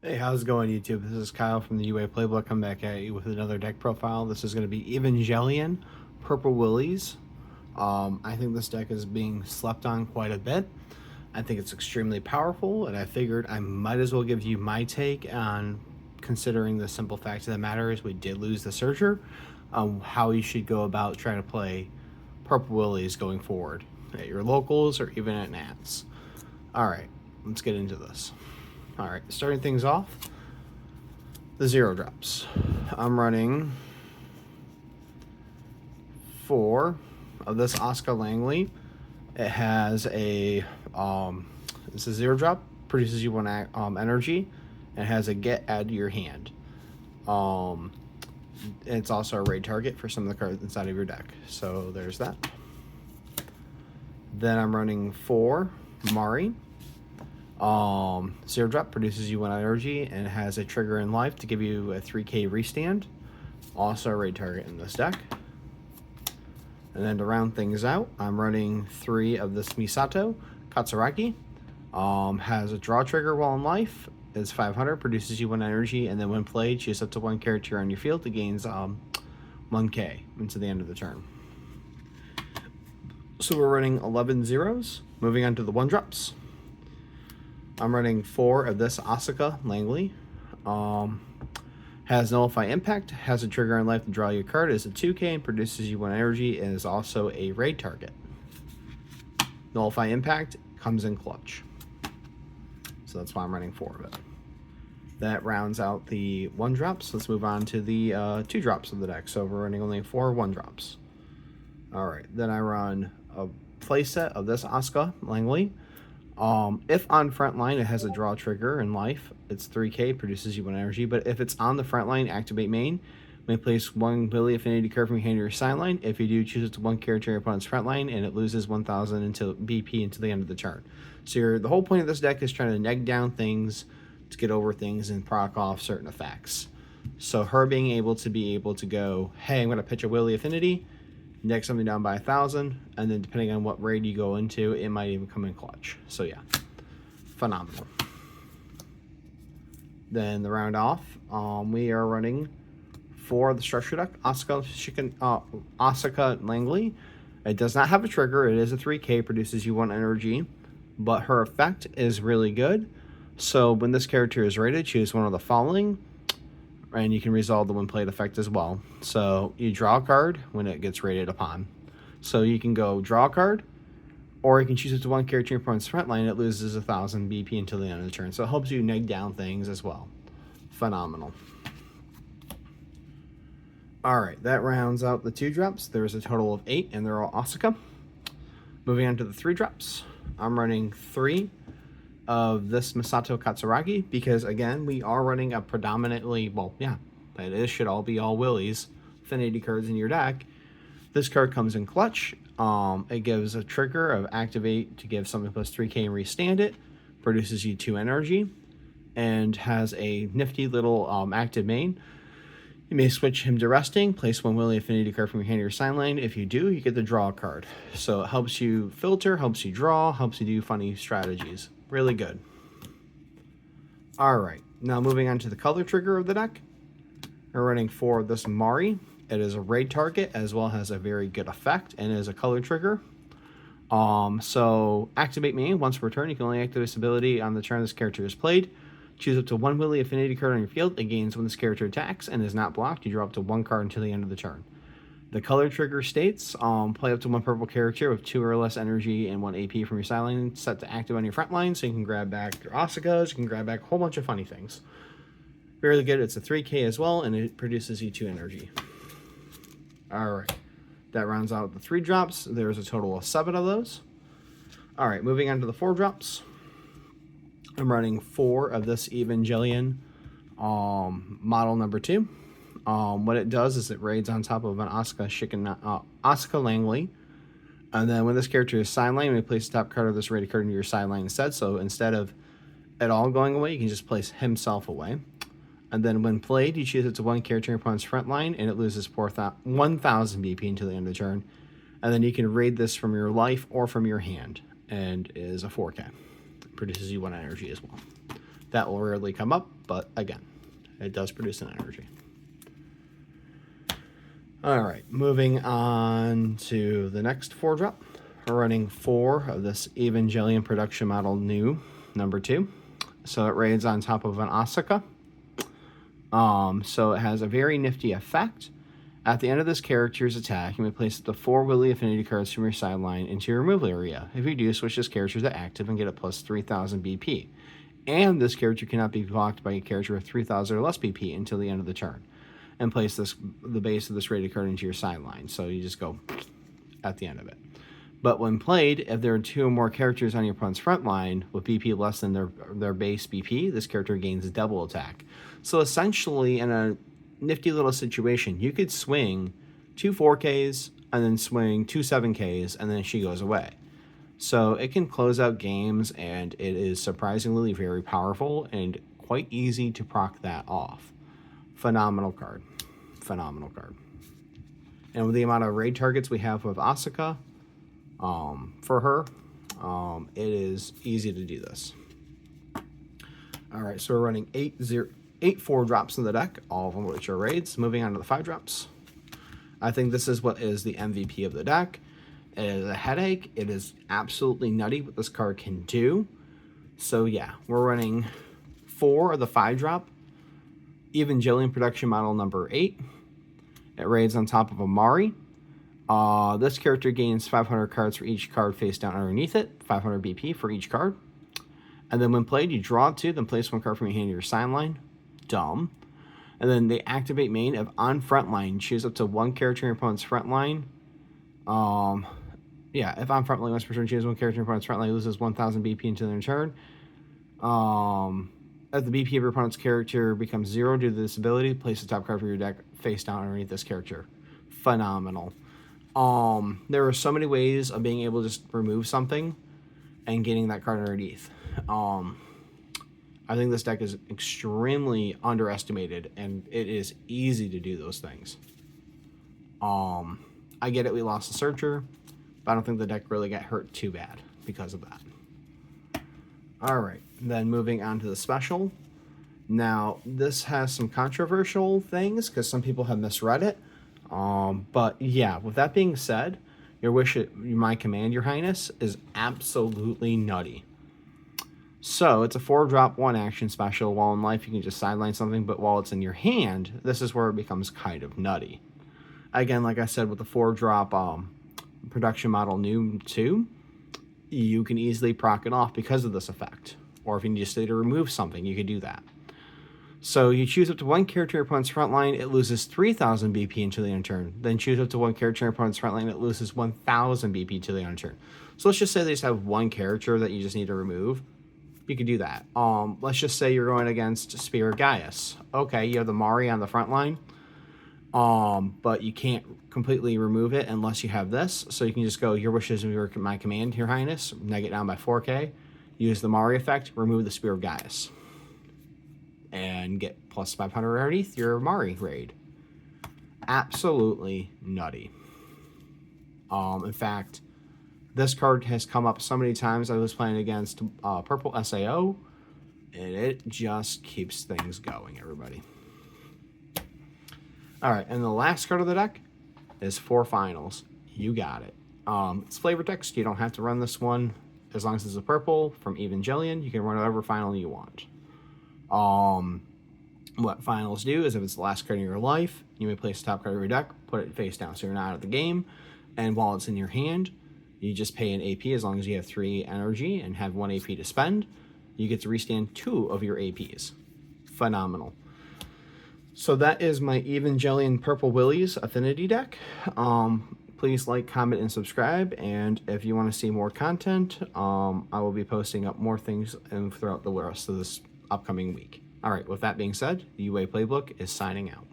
Hey, how's it going, YouTube? This is Kyle from the UA Playbook. I'm back at you with another deck profile. This is going to be Evangelion, Purple Willies. I think this deck is being slept on quite a bit. I think it's extremely powerful, and I figured I might as well give you my take on, considering the simple fact of the matter is we did lose the Searcher, how you should go about trying to play Purple Willies going forward at your locals or even at Nats. Alright, let's get into this. Alright, starting things off, the 0 drops. I'm running 4 of this Asuka Langley. It has a, it's a 0 drop, produces you 1 energy, and it has a get add to your hand. It's also a raid target for some of the cards inside of your deck. So there's that. Then I'm running 4 Mari. 0 drop produces you 1 energy and it has a trigger in life to give you a 3k restand. Also a raid target in this deck. And then to round things out, I'm running 3 of this Misato Katsuragi. Has a draw trigger while in life. It's 500, produces you 1 energy, and then when played, choose up to 1 character on your field that gains 1k into the end of the turn. So we're running 11 zeros. Moving on to the 1 drops. I'm running 4 of this Asuka Langley. Has Nullify Impact, has a trigger in life to draw your card, is a 2k and produces you 1 energy, and is also a raid target. Nullify Impact comes in clutch. So that's why I'm running 4 of it. That rounds out the 1 drops. Let's move on to the 2 drops of the deck. So we're running only 4 1 drops. Alright, then I run a playset of this Asuka Langley. If on front line, it has a draw trigger in life. It's 3k, produces you 1 energy. But if it's on the front line, activate main. May place 1 Wille affinity card from your hand to your sideline. If you do, choose it to 1 character in your opponent's front line, and it loses 1,000 until BP until the end of the turn. So the whole point of this deck is trying to neg down things, to get over things, and proc off certain effects. So her being able to go, hey, I'm going to pitch a Wille affinity, neg something down by 1,000, and then depending on what raid you go into, it might even come in clutch. So yeah, phenomenal. Then the round off, we are running 4 of the structure deck, Asuka Langley. It does not have a trigger. It is a 3k, produces you 1 energy, but her effect is really good. So when this character is rated, choose one of the following, and you can resolve the when played effect as well. So you draw a card when it gets rated upon. So you can go draw a card, or you can choose it to 1 character in your opponent's front line. It loses 1,000 BP until the end of the turn. So it helps you neg down things as well. Phenomenal. Alright, that rounds out the 2 drops. There's a total of 8, and they're all Asuka. Moving on to the 3 drops. I'm running 3 of this Misato Katsuragi because, again, we are running a predominantly, well, yeah, it should all be all Willies, affinity cards in your deck. This card comes in clutch. It gives a trigger of activate to give something plus 3k and restand it. Produces you 2 energy and has a nifty little active main. You may switch him to resting, place 1 Wille affinity card from your hand to your sideline. If you do, you get the draw card. So it helps you filter, helps you draw, helps you do funny strategies. Really good. Alright, now moving on to the color trigger of the deck. We're running 4 of this Mari. It is a raid target as well as a very good effect and is a color trigger. So activate main. Once per turn, you can only activate this ability on the turn this character is played. Choose up to 1 Wille affinity card on your field. It gains when this character attacks and is not blocked. You draw up to 1 card until the end of the turn. The color trigger states, play up to 1 purple character with 2 or less energy and 1 AP from your sideline set to active on your front line, so you can grab back your Asukas, you can grab back a whole bunch of funny things. Really good. It's a 3k as well, and it produces you 2 energy. Alright, that rounds out the 3 drops. There's a total of 7 of those. Alright, moving on to the 4 drops. I'm running 4 of this Evangelion model number 2. What it does is it raids on top of an Asuka Langley. And then when this character is sideline, we place the top card of this rated card into your sideline instead. So instead of it all going away, you can just place himself away. And then when played, you choose it to 1 character in your opponent's front line, and it loses 1,000 BP until the end of the turn. And then you can raid this from your life or from your hand, and is a 4k. Produces you 1 energy as well. That will rarely come up, but again, it does produce an energy. All right, moving on to the next 4-drop. We're running 4 of this Evangelion production model new, number 2. So it raids on top of an Asuka. So it has a very nifty effect. At the end of this character's attack, you may place the 4 Wille affinity cards from your sideline into your removal area. If you do, switch this character to active and get a plus 3,000 BP. And this character cannot be blocked by a character with 3,000 or less BP until the end of the turn. And place the base of this rated card into your sideline. So you just go at the end of it. But when played, if there are 2 or more characters on your opponent's front line with BP less than their base BP, this character gains double attack. So essentially, in a nifty little situation, you could swing 2 4Ks and then swing 2 7Ks, and then she goes away. So it can close out games, and it is surprisingly very powerful and quite easy to proc that off. Phenomenal card. Phenomenal card. And with the amount of raid targets we have with Asuka, for her, it is easy to do this. All right, so we're running 8 4-drops in the deck, all of them which are raids. Moving on to the 5-drops. I think this is what is the MVP of the deck. It is a headache. It is absolutely nutty what this card can do. So yeah, we're running 4 of the 5-drop Evangelion production model number 8. It raids on top of Amari. This character gains 500 cards for each card face down underneath it, 500 BP for each card. And then when played, you draw 2, then place 1 card from your hand to your sideline. Dumb. And then they activate main. If on front line, choose up to 1 character in your opponent's front line. If on front line, once per turn, choose 1 character in your opponent's front line, loses 1,000 BP until their turn. If the BP of your opponent's character becomes 0 due to this ability, place the top card for your deck face down underneath this character. Phenomenal. There are so many ways of being able to just remove something and getting that card underneath. I think this deck is extremely underestimated, and it is easy to do those things. I get it, we lost the Searcher, but I don't think the deck really got hurt too bad because of that. All right, then moving on to the special. Now, this has some controversial things because some people have misread it. But yeah, with that being said, your wish, my command, your highness, is absolutely nutty. So it's a 4-drop 1 action special. While in life you can just sideline something, but while it's in your hand, this is where it becomes kind of nutty. Again, like I said, with the 4-drop production model new 2, you can easily proc it off because of this effect. Or if you need to remove something, you could do that. So you choose up to 1 character in your opponent's front line, it loses 3,000 BP until the end of turn. Then choose up to 1 character in your opponent's front line, it loses 1,000 BP until the end of turn. So let's just say they just have 1 character that you just need to remove. You could do that. Let's just say you're going against Spear of Gaius. Okay, you have the Mari on the front line, but you can't completely remove it unless you have this. So you can just go, your wishes are my command, your highness, neg it down by 4K, use the Mari effect, remove the Spear of Gaius, and get plus 500 underneath your Mari raid. Absolutely nutty. In fact, this card has come up so many times. I was playing against Purple SAO, and it just keeps things going, everybody. All right, and the last card of the deck is 4 finals. You got it. It's flavor text. You don't have to run this one. As long as it's a purple from Evangelion, you can run whatever final you want. What finals do is if it's the last card in your life, you may place the top card of your deck, put it face down so you're not out of the game, and while it's in your hand, you just pay an AP as long as you have 3 energy and have 1 AP to spend. You get to restand 2 of your APs. Phenomenal. So that is my Evangelion Purple Willies Affinity deck. Please like, comment, and subscribe. And if you want to see more content, I will be posting up more things throughout the rest of this upcoming week. All right, with that being said, the UA Playbook is signing out.